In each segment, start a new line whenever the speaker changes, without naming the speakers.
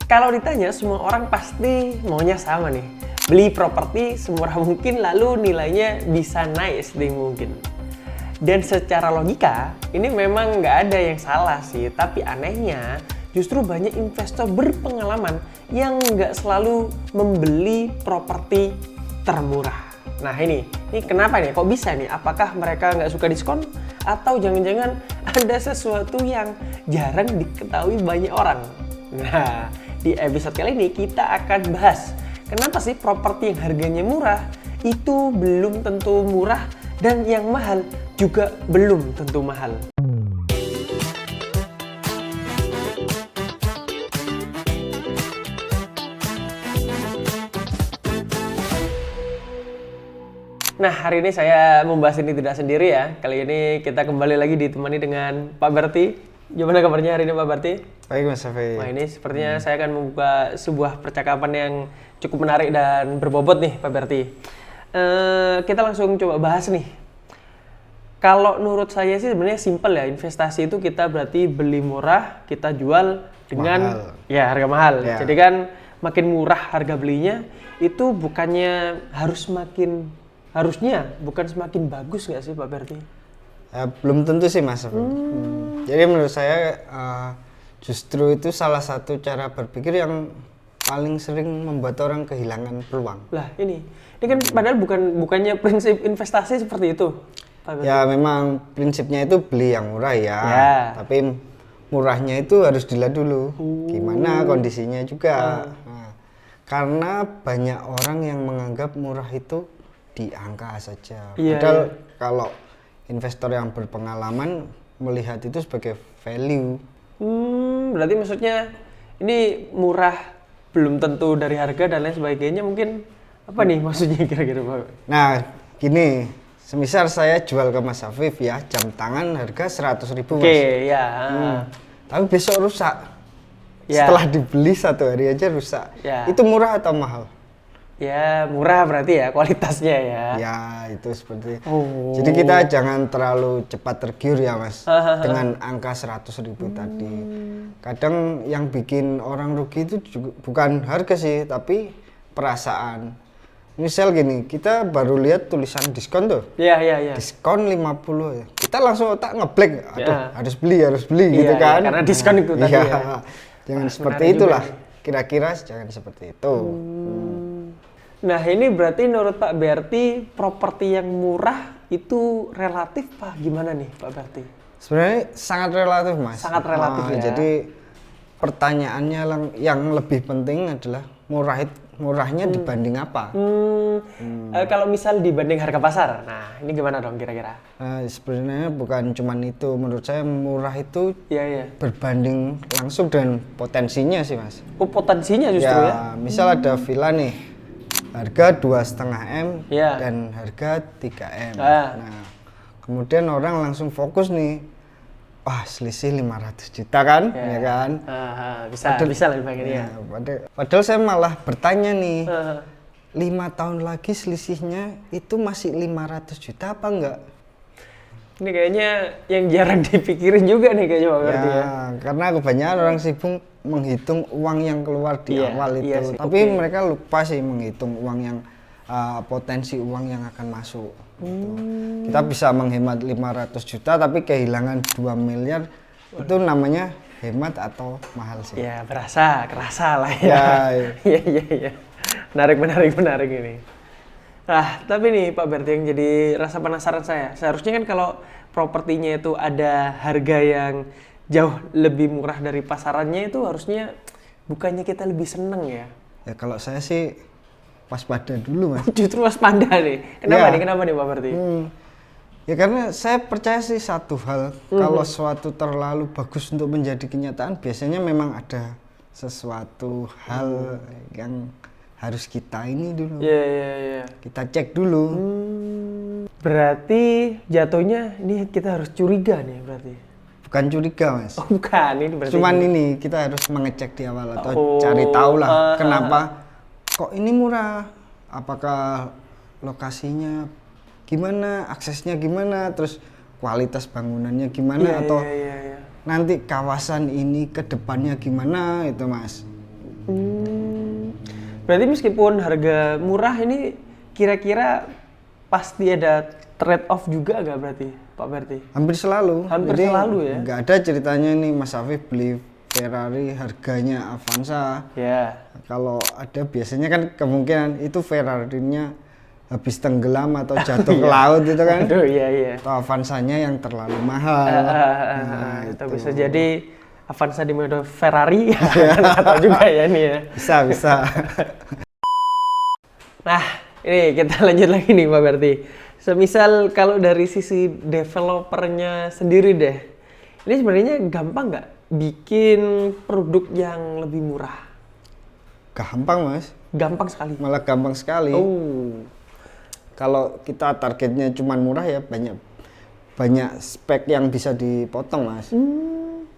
Kalau ditanya, semua orang pasti maunya sama nih. Beli properti semurah mungkin lalu nilainya bisa naik sedini mungkin. Dan secara logika, ini memang nggak ada yang salah sih. Tapi anehnya, justru banyak investor berpengalaman yang nggak selalu membeli properti termurah. Nah ini kenapa nih? Kok bisa nih? Apakah mereka nggak suka diskon? Atau jangan-jangan ada sesuatu yang jarang diketahui banyak orang? Nah, di episode kali ini kita akan bahas kenapa sih properti yang harganya murah itu belum tentu murah dan yang mahal juga belum tentu mahal. Nah, hari ini saya membahas ini tidak sendiri ya. Kali ini kita kembali lagi ditemani dengan Pak Berti. Gimana kabarnya hari ini Pak Berti?
Baik Mas Safi.
Nah, ini sepertinya saya akan membuka sebuah percakapan yang cukup menarik dan berbobot nih Pak Berti. Kita langsung coba bahas nih. Kalau menurut saya sih sebenarnya simpel ya, investasi itu kita berarti beli murah, kita jual dengan harga mahal. Ya. Jadi kan makin murah harga belinya, itu bukannya harusnya bukan semakin bagus nggak sih Pak Berti?
Belum tentu sih Mas. Jadi menurut saya justru itu salah satu cara berpikir yang paling sering membuat orang kehilangan peluang.
Lah ini kan padahal bukannya prinsip investasi seperti itu. Pak Berti.
Ya memang prinsipnya itu beli yang murah ya. Tapi murahnya itu harus dilihat dulu gimana kondisinya juga. Nah, karena banyak orang yang menganggap murah itu di angka saja. Padahal kalau investor yang berpengalaman melihat itu sebagai value.
Berarti maksudnya ini murah belum tentu dari harga dan lain sebagainya, mungkin apa nih maksudnya kira-kira Pak?
Nah gini, semisal saya jual ke Mas Afif ya, jam tangan harga 100.000 Mas.
Oke, ya.
Tapi besok rusak. Setelah dibeli 1 hari aja rusak. Itu murah atau mahal?
Ya murah berarti ya kualitasnya ya.
Ya itu seperti. Jadi kita jangan terlalu cepat tergiur ya Mas dengan angka 100.000 tadi. Kadang yang bikin orang rugi itu juga bukan harga sih, tapi perasaan. Misal gini, kita baru lihat tulisan diskon tuh.
Iya.
Diskon 50 ya. Kita langsung otak ngeblank. Aduh, harus beli gitu kan.
Karena diskon itu tadi ya.
Jangan seperti itulah. Kira-kira jangan seperti itu.
Nah ini berarti menurut Pak Berti properti yang murah itu relatif Pak gimana nih Pak Berti?
Sebenarnya sangat relatif Mas.
Sangat relatif ya.
Jadi pertanyaannya yang lebih penting adalah murahnya dibanding apa?
Kalau misal dibanding harga pasar, nah ini gimana dong kira-kira?
Sebenarnya bukan cuma itu, menurut saya murah itu berbanding langsung dengan potensinya sih Mas.
Oh potensinya justru ya?
Misal ada villa nih. Harga 2,5 M dan harga 3 M. Nah, kemudian orang langsung fokus nih, wah selisih 500 juta kan, ya kan?
Bisa lebih baik ya.
Padahal saya malah bertanya nih, 5 tahun lagi selisihnya itu masih 500 juta apa enggak?
Ini kayaknya yang jarang dipikirin juga nih kayaknya Pak Berti ya.
Karena kebanyakan orang sibuk menghitung uang yang keluar di awal itu. Tapi mereka lupa sih menghitung uang yang potensi uang yang akan masuk. Gitu. Kita bisa menghemat 500 juta tapi kehilangan 2 miliar itu namanya hemat atau mahal sih.
Ya kerasa lah ya. Iya. Menarik ini. Nah, tapi nih Pak Berti yang jadi rasa penasaran saya. Seharusnya kan kalau propertinya itu ada harga yang jauh lebih murah dari pasarannya itu harusnya bukannya kita lebih seneng ya? Ya
kalau saya sih waspada dulu Mas.
Justru waspada nih. Kenapa nih Pak Berti?
Ya karena saya percaya sih satu hal, kalau suatu terlalu bagus untuk menjadi kenyataan biasanya memang ada sesuatu hal yang harus kita ini dulu.
Iya.
Kita cek dulu.
Berarti jatuhnya ini kita harus curiga nih berarti.
Bukan curiga Mas.
Oh bukan, ini berarti.
Cuman ini kita harus mengecek di awal atau cari tahu lah kenapa kok ini murah. Apakah lokasinya gimana, aksesnya gimana, terus kualitas bangunannya gimana atau nanti kawasan ini ke depannya gimana itu Mas.
Berarti meskipun harga murah ini kira-kira pasti ada trade off juga nggak berarti Pak Berti?
Hampir selalu.
Hampir selalu ya?
Nggak ada ceritanya nih Mas Afif beli Ferrari harganya Avanza.
Ya.
Kalau ada biasanya kan kemungkinan itu Ferrarinya habis tenggelam atau jatuh ke laut itu kan.
Aduh, iya.
Atau Avanzanya yang terlalu mahal.
Itu bisa jadi Avanza di mode Ferrari, nggak tahu juga ya nih ya.
Bisa.
Nah, ini kita lanjut lagi nih Pak Berti. Semisal kalau dari sisi developernya sendiri deh, ini sebenarnya gampang nggak bikin produk yang lebih murah?
Gampang Mas.
Gampang sekali.
Malah gampang sekali.
Oh.
Kalau kita targetnya cuma murah ya banyak spek yang bisa dipotong Mas.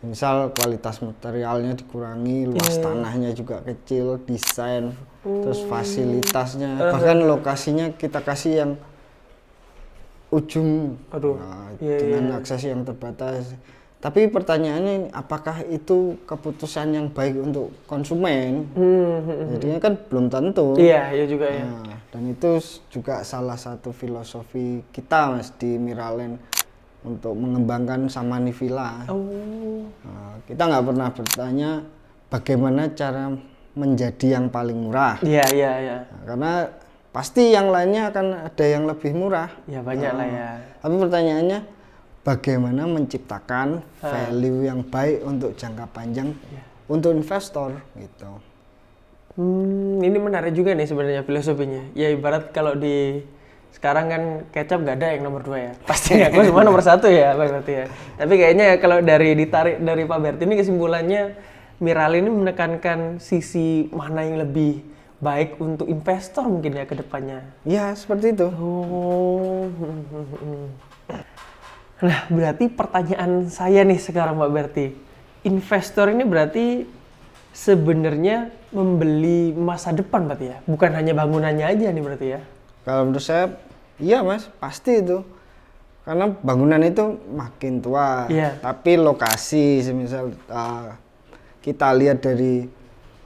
Misal kualitas materialnya dikurangi, luas tanahnya juga kecil, desain, terus fasilitasnya, bahkan lokasinya kita kasih yang ujung dengan akses yang terbatas. Tapi pertanyaannya apakah itu keputusan yang baik untuk konsumen? Jadinya kan belum tentu.
Iya juga ya.
Dan itu juga salah satu filosofi kita Mas di Miraland untuk mengembangkan Samanivilla. Kita nggak pernah bertanya bagaimana cara menjadi yang paling murah.
Iya.
Karena pasti yang lainnya akan ada yang lebih murah.
Ya banyak lah ya.
Tapi pertanyaannya bagaimana menciptakan value yang baik untuk jangka panjang untuk investor gitu.
Ini menarik juga nih sebenarnya filosofinya. Ya ibarat kalau di sekarang kan kecap nggak ada yang nomor 2 ya. Pasti aku semua nomor 1 ya Pak Berti ya. Tapi kayaknya kalau ditarik dari Pak Berti ini kesimpulannya Miraland ini menekankan sisi mana yang lebih baik untuk investor mungkin ya ke depannya.
Ya seperti itu.
Nah berarti pertanyaan saya nih sekarang Pak Berti. Investor ini berarti sebenarnya membeli masa depan berarti ya? Bukan hanya bangunannya aja nih berarti ya?
Kalau menurut saya, iya Mas, pasti itu. Karena bangunan itu makin tua, tapi lokasi, semisal kita lihat dari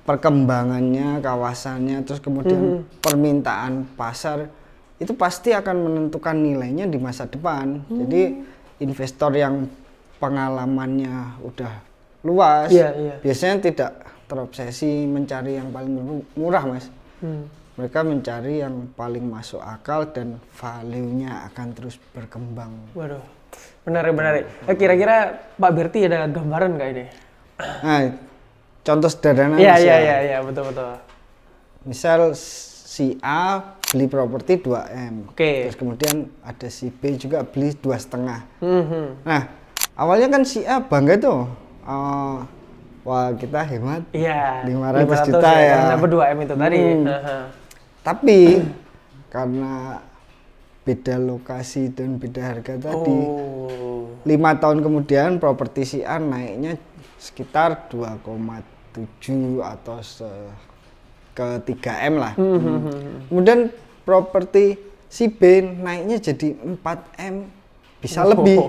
perkembangannya, kawasannya, terus kemudian permintaan pasar, itu pasti akan menentukan nilainya di masa depan. Jadi investor yang pengalamannya udah luas, biasanya tidak terobsesi mencari yang paling murah Mas. Mereka mencari yang paling masuk akal dan value-nya akan terus berkembang.
Waduh, menarik. Kira-kira Pak Berti ada gambaran nggak ini?
Nah, contoh sederhana.
Iya, betul.
Misal si A beli properti 2M, terus kemudian ada si B juga beli 2,5. Nah, awalnya kan si A bangga tuh. Wah, kita hemat 500 juta ya.
Karena dapat 2M itu tadi.
Tapi karena beda lokasi dan beda harga tadi, 5 tahun kemudian properti si A naiknya sekitar 2,7 atau ke 3M lah. Kemudian properti si B naiknya jadi 4M, bisa lebih.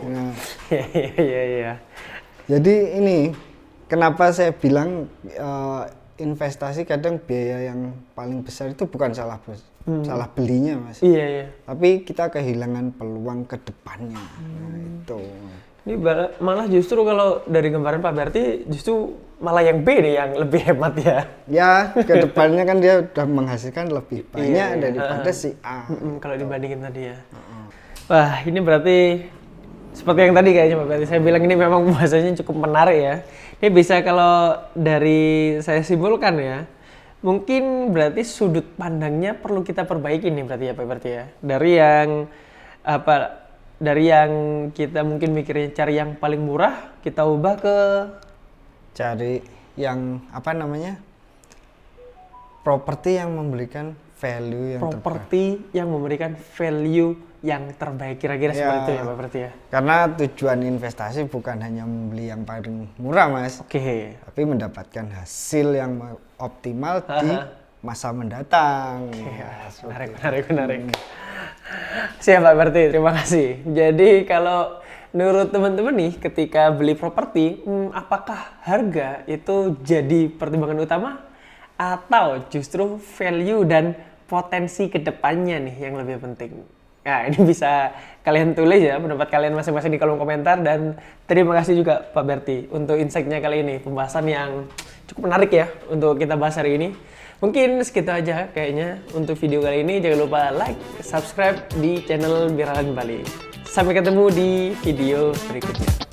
Iya.
Jadi ini kenapa saya bilang investasi kadang biaya yang paling besar itu bukan salah belinya Mas.
Iya.
Tapi kita kehilangan peluang ke depannya. Nah, itu.
Ini malah justru kalau dari gambaran Pak Berti justru malah yang B nih yang lebih hemat ya.
Ya, ke depannya kan dia udah menghasilkan lebih banyak daripada si A.
Kalau dibandingin tadi ya. Wah, ini berarti seperti yang tadi kayaknya Pak Berti saya bilang ini memang bahasanya cukup menarik ya. Ini bisa kalau dari saya simpulkan ya, mungkin berarti sudut pandangnya perlu kita perbaiki nih berarti ya Pak Berti ya. Dari yang kita mungkin mikirnya cari yang paling murah, kita ubah ke
cari yang properti yang memberikan value yang terbaik. Kira-kira seperti itu ya Pak Berti ya. Karena tujuan investasi bukan hanya membeli yang paling murah Mas. Tapi mendapatkan hasil yang optimal di masa mendatang.
Menarik. Siap Pak Berti, terima kasih. Jadi kalau menurut teman-teman nih ketika beli properti, apakah harga itu jadi pertimbangan utama atau justru value dan potensi kedepannya nih yang lebih penting? Nah, ini bisa kalian tulis ya pendapat kalian masing-masing di kolom komentar, dan terima kasih juga Pak Berti untuk insight-nya kali ini. Pembahasan yang cukup menarik ya untuk kita bahas hari ini. Mungkin segitu aja kayaknya untuk video kali ini. Jangan lupa like, subscribe di channel Biralan Bali. Sampai ketemu di video berikutnya.